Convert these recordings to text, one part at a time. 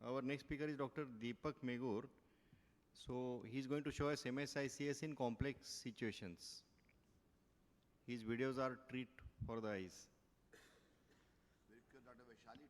Our next speaker is Dr. Deepak Megur. So he's going to show us MSICS in complex situations. His videos are treat for the eyes. Dr. Vaishali.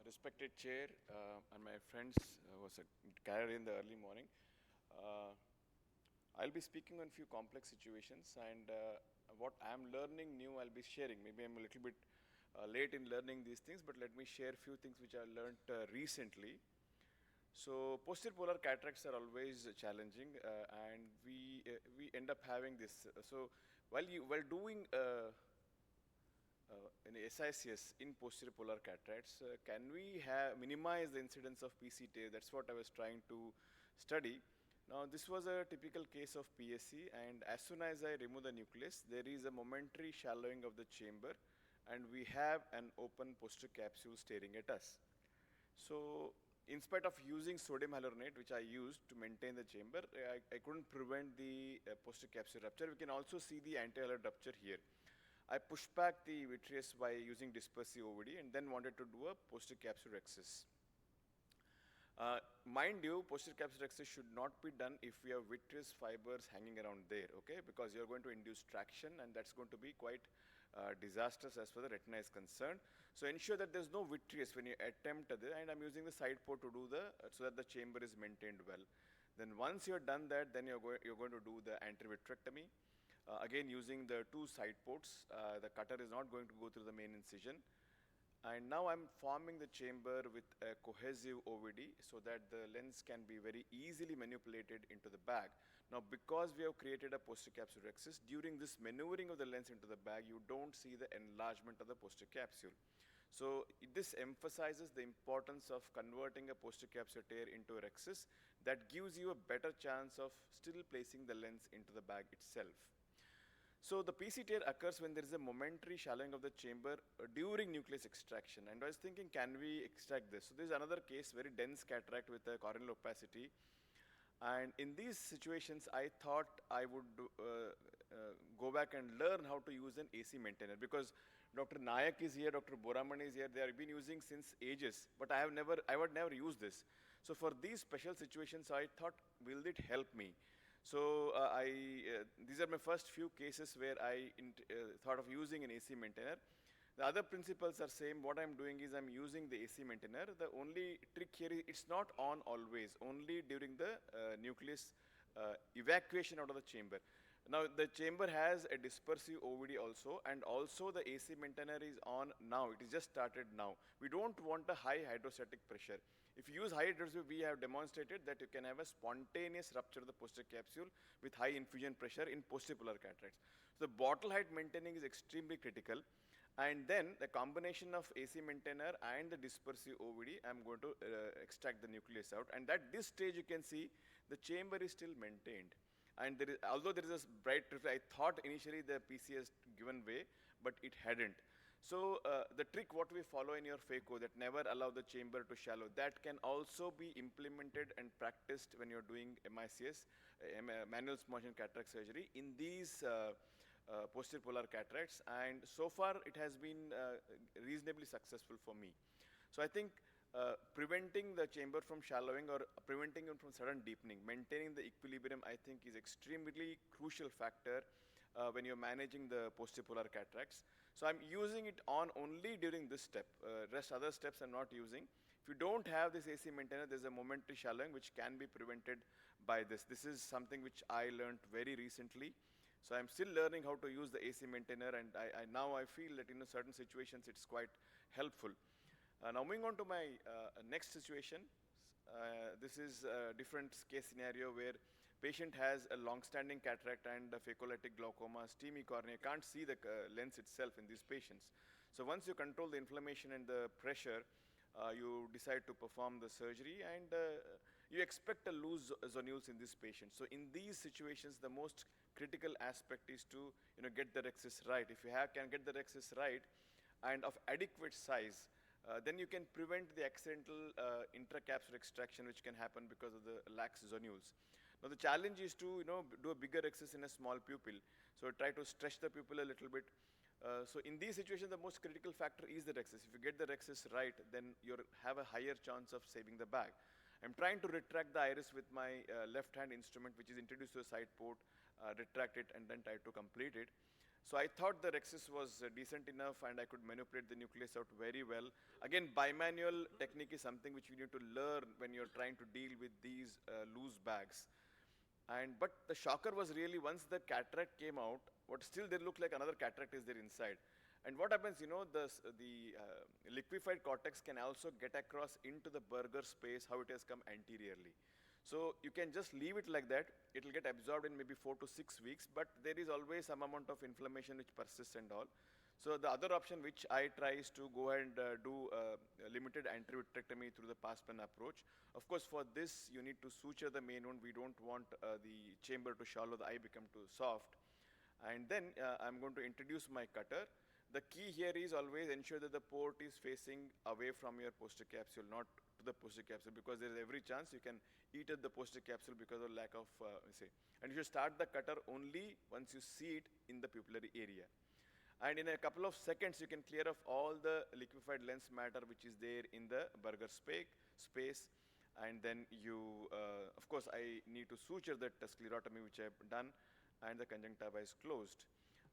Respected chair and my friends was gathered in the early morning. I'll be speaking on a few complex situations, and what I'm learning new I'll be sharing. Maybe I'm a little bit late in learning these things, but let me share a few things which I learned recently. So posterior polar cataracts are always challenging, and we end up having this. So while doing in SICS in posterior polar cataracts, can we minimize the incidence of PCT? That's what I was trying to study. Now, this was a typical case of PSC, and as soon as I remove the nucleus, there is a momentary shallowing of the chamber, and we have an open posterior capsule staring at us. So, in spite of using sodium hyaluronate, which I used to maintain the chamber, I couldn't prevent the posterior capsule rupture. We can also see the anti-hyaluronic rupture here. I pushed back the vitreous by using dispersive OVD and then wanted to do a posterior capsule rhexis. Mind you, posterior capsule rhexis should not be done if we have vitreous fibers hanging around there, okay? Because you're going to induce traction, and that's going to be quite disastrous as far as the retina is concerned. So ensure that there's no vitreous when you attempt this, and I'm using the side port to do so that the chamber is maintained well. Then once you're done that, then you're going to do the anterior vitrectomy. Again, using the two side ports, the cutter is not going to go through the main incision. And now I'm forming the chamber with a cohesive OVD so that the lens can be very easily manipulated into the bag. Now, because we have created a posterior capsule rhexis, during this maneuvering of the lens into the bag, you don't see the enlargement of the posterior capsule. So this emphasizes the importance of converting a posterior capsule tear into a rhexis that gives you a better chance of still placing the lens into the bag itself. So the PC tear occurs when there is a momentary shallowing of the chamber during nucleus extraction. And I was thinking, can we extract this? So this is another case, very dense cataract with a corneal opacity. And in these situations, I thought I would go back and learn how to use an AC maintainer, because Dr. Nayak is here, Dr. Boramani is here. They have been using since ages, but I would never use this. So for these special situations, I thought, will it help me? So these are my first few cases where I thought of using an AC maintainer. The other principles are same. What I'm doing is I'm using the AC maintainer. The only trick here is it's not on always, only during the nucleus evacuation out of the chamber. Now, the chamber has a dispersive OVD also, and also the AC maintainer is on now. It is just started now. We don't want a high hydrostatic pressure. If you use high hydrostatic, we have demonstrated that you can have a spontaneous rupture of the posterior capsule with high infusion pressure in posterior polar cataracts. So the bottle height maintaining is extremely critical. And then the combination of AC maintainer and the dispersive OVD, I'm going to extract the nucleus out. And at this stage, you can see the chamber is still maintained. And although there is a bright reflex, I thought initially the PC has given way, but it hadn't. So the trick what we follow in your phaco, that never allow the chamber to shallow, that can also be implemented and practiced when you're doing MICS, manual small motion cataract surgery, in these posterior polar cataracts. And so far, it has been reasonably successful for me. So I think preventing the chamber from shallowing or preventing it from sudden deepening, maintaining the equilibrium, I think is extremely crucial factor when you're managing the posterior polar cataracts. So I'm using it on only during this step. Rest other steps I'm not using. If you don't have this AC maintainer, there's a momentary shallowing which can be prevented by this. This is something which I learned very recently. So I'm still learning how to use the AC maintainer, and now I feel that in certain situations it's quite helpful. Now moving on to my next situation. This is a different case scenario where patient has a long-standing cataract and a phacolytic glaucoma, steamy cornea, can't see the lens itself in these patients. So once you control the inflammation and the pressure, you decide to perform the surgery, and you expect a loose zonules in this patient. So in these situations, the most critical aspect is to get the rhexis right. If you can get the rhexis right and of adequate size, then you can prevent the accidental intracapsular extraction which can happen because of the lax zonules. Now the challenge is to do a bigger rhexis in a small pupil. So try to stretch the pupil a little bit. So in these situations, the most critical factor is the rhexis. If you get the rhexis right, then you have a higher chance of saving the bag. I'm trying to retract the iris with my left-hand instrument, which is introduced to the side port, retract it, and then try to complete it. So I thought the rhexis was decent enough, and I could manipulate the nucleus out very well. Again, bimanual technique is something which you need to learn when you're trying to deal with these loose bags. But the shocker was really once the cataract came out, what still they look like another cataract is there inside. And what happens, the liquefied cortex can also get across into the burger space, how it has come anteriorly. So you can just leave it like that. It will get absorbed in maybe 4 to 6 weeks, but there is always some amount of inflammation which persists and all. So the other option which I try is to go and do limited anterior-vitrectomy through the pass-pen approach. Of course, for this, you need to suture the main wound. We don't want the chamber to shallow, the eye become too soft. And then I'm going to introduce my cutter. The key here is always ensure that the port is facing away from your posterior capsule, not to the posterior capsule, because there is every chance you can eat at the posterior capsule because of lack of, And you should start the cutter only once you see it in the pupillary area. And in a couple of seconds, you can clear off all the liquefied lens matter which is there in the burger space. And then you, of course, I need to suture that sclerotomy which I have done, and the conjunctiva is closed.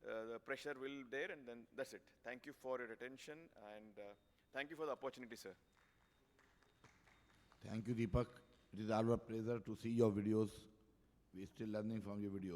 The pressure will there, and then that's it. Thank you for your attention, and thank you for the opportunity, sir. Thank you, Deepak. It is our pleasure to see your videos. We are still learning from your videos.